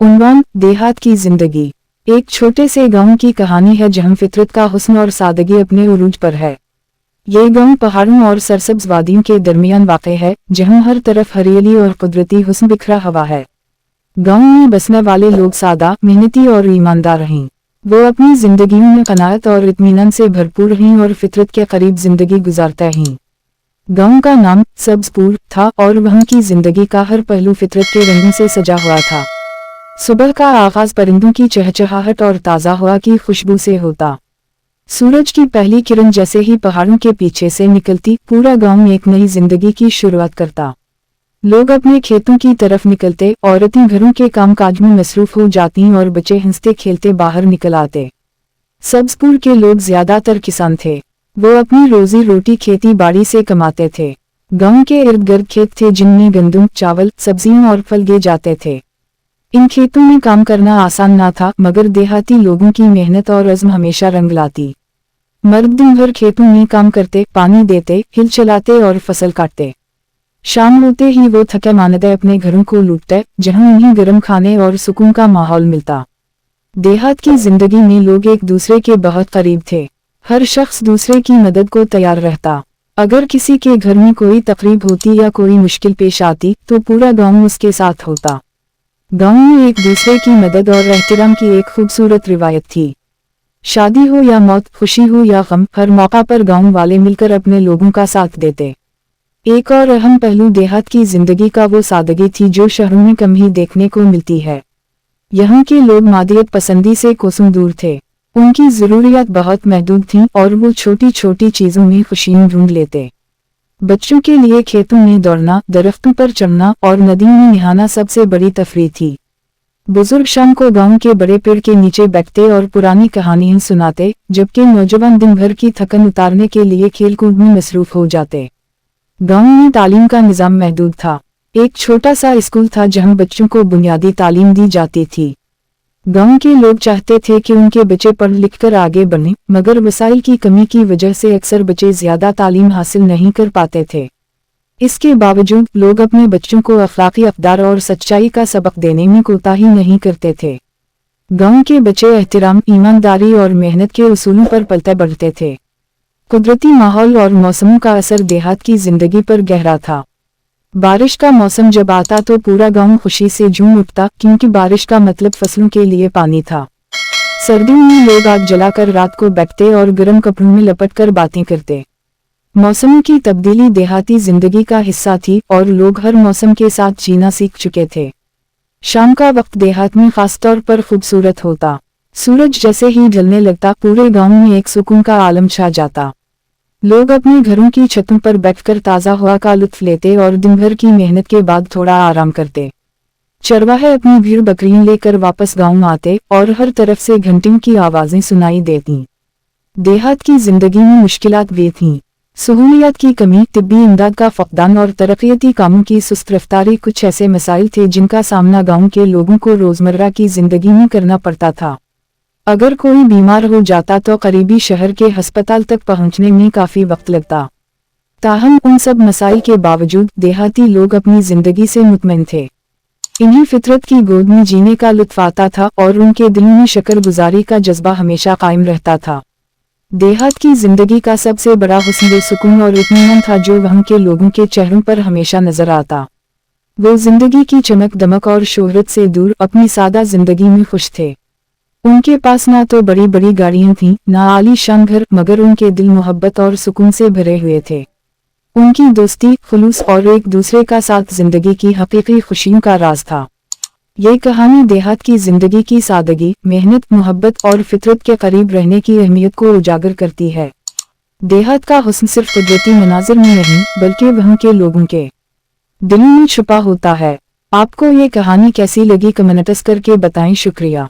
उन्वान, देहात की जिंदगी। एक छोटे से गांव की कहानी है जहां फितरत का हुस्न और सादगी अपने उरूज पर है। ये गांव पहाड़ों और सरसब्ज वादियों के दरमियान वाक़ है, जहां हर तरफ हरियाली और कुदरती हुस्न बिखरा हुआ है। गांव में बसने वाले लोग सादा, मेहनती और ईमानदार हैं। वो अपनी जिंदगी में कनाअत और इत्मीनान से भरपूर हैं और फितरत के करीब जिंदगी गुजारते हैं। गांव का नाम सब्जपुर था और वहां की जिंदगी का हर पहलू फितरत के रंगों से सजा हुआ था। सुबह का आगाज परिंदों की चहचहाहट और ताज़ा हवा की खुशबू से होता। सूरज की पहली किरण जैसे ही पहाड़ों के पीछे से निकलती, पूरा गांव एक नई जिंदगी की शुरुआत करता। लोग अपने खेतों की तरफ निकलते, औरतें घरों के कामकाज में मसरूफ हो जाती और बच्चे हंसते खेलते बाहर निकल आते। सब्जपुर के लोग ज्यादातर किसान थे। वो अपनी रोजी रोटी खेती बाड़ी से कमाते थे। गांव के इर्द गिर्द खेत थे जिनमें गंदम, चावल, सब्जियां और फल उगाए जाते थे। इन खेतों में काम करना आसान ना था, मगर देहाती लोगों की मेहनत और अज़्म हमेशा रंग लाती। मर्द दिन भर खेतों में काम करते, पानी देते, हिल चलाते और फसल काटते। शाम होते ही वो थके मानदे अपने घरों को लौटते, जहां उन्हें गर्म खाने और सुकून का माहौल मिलता। देहात की जिंदगी में लोग एक दूसरे के बहुत करीब थे। हर शख्स दूसरे की मदद को तैयार रहता। अगर किसी के घर में कोई तकरीब होती या कोई मुश्किल पेश आती, तो पूरा गांव उसके साथ होता। गांव में एक दूसरे की मदद और एहतराम की एक खूबसूरत रिवायत थी। शादी हो या मौत, खुशी हो या गम, हर मौका पर गांव वाले मिलकर अपने लोगों का साथ देते। एक और अहम पहलू देहात की जिंदगी का वो सादगी थी जो शहरों में कम ही देखने को मिलती है। यहाँ के लोग मादियत पसंदी से कोसों दूर थे। उनकी जरूरियात बहुत महदूद थीं और वो छोटी छोटी चीजों में खुशियां ढूंढ लेते। बच्चों के लिए खेतों में दौड़ना, दरख्तों पर चढ़ना और नदियों में नहाना सबसे बड़ी तफरीह थी। बुजुर्ग शाम को गांव के बड़े पेड़ के नीचे बैठते और पुरानी कहानियां सुनाते, जबकि नौजवान दिन भर की थकन उतारने के लिए खेलकूद में मसरूफ हो जाते। गांव में तालीम का निज़ाम महदूद था। एक छोटा सा स्कूल था जहां बच्चों को बुनियादी तालीम दी जाती थी। गांव के लोग चाहते थे कि उनके बच्चे पढ़ लिख कर आगे बढ़ें, मगर वसाइल की कमी की वजह से अक्सर बच्चे ज्यादा तालीम हासिल नहीं कर पाते थे। इसके बावजूद लोग अपने बच्चों को अखलाकी अक़दार और सच्चाई का सबक देने में कोताही नहीं करते थे। गांव के बच्चे एहतराम, ईमानदारी और मेहनत के उसूलों पर पलते बढ़ते थे। कुदरती माहौल और मौसमों का असर देहात की जिंदगी पर गहरा था। बारिश का मौसम जब आता तो पूरा गांव खुशी से झूम उठता, क्योंकि बारिश का मतलब फसलों के लिए पानी था। सर्दियों में लोग आग जलाकर रात को बैठते और गर्म कपड़ों में लपटकर बातें करते। मौसमों की तब्दीली देहाती जिंदगी का हिस्सा थी और लोग हर मौसम के साथ जीना सीख चुके थे। शाम का वक्त देहात में खासतौर पर खूबसूरत होता। सूरज जैसे ही ढलने लगता, पूरे गांव में एक सुकून का आलम छा जाता। लोग अपने घरों की छतों पर बैठकर ताज़ा हवा का लुत्फ लेते और दिन भर की मेहनत के बाद थोड़ा आराम करते। चरवाहे अपनी भीड़ बकरियां लेकर वापस गांव आते और हर तरफ से घंटियों की आवाजें सुनाई देती। देहात की जिंदगी में मुश्किलात भी थीं। सहूलियात की कमी, तिब्बी इमदाद का फक़दान और तरक्याती कामों की सुस्त रफ्तारी कुछ ऐसे मसाइल थे जिनका सामना गांव के लोगों को रोजमर्रा की जिंदगी में करना पड़ता था। अगर कोई बीमार हो जाता तो करीबी शहर के अस्पताल तक पहुंचने में काफी वक्त लगता। ताहम उन सब मसाइल के बावजूद देहाती लोग अपनी जिंदगी से मुतमईन थे। इन्हें फितरत की गोद में जीने का लुत्फ आता था और उनके दिल में शुक्रगुजारी का जज्बा हमेशा कायम रहता था। देहात की जिंदगी का सबसे बड़ा हुस्न सुकून और इत्मीनान था जो वहां के लोगों के चेहरों पर हमेशा नजर आता। वो जिंदगी की चमक दमक और शोहरत से दूर अपनी सादा जिंदगी में खुश थे। उनके पास ना तो बड़ी बड़ी गाड़ियां थीं, ना आलीशान घर, मगर उनके दिल मोहब्बत और सुकून से भरे हुए थे। उनकी दोस्ती, खुलूस और एक दूसरे का साथ जिंदगी की हकीकी खुशियों का राज था। ये कहानी देहात की जिंदगी की सादगी, मेहनत, मोहब्बत और फितरत के करीब रहने की अहमियत को उजागर करती है। देहात का हुस्न सिर्फ कुदरती मनाजिर में नहीं, बल्कि वहाँ के लोगों के दिलों में छुपा होता है। आपको ये कहानी कैसी लगी कमेंट्स करके बताएं। शुक्रिया।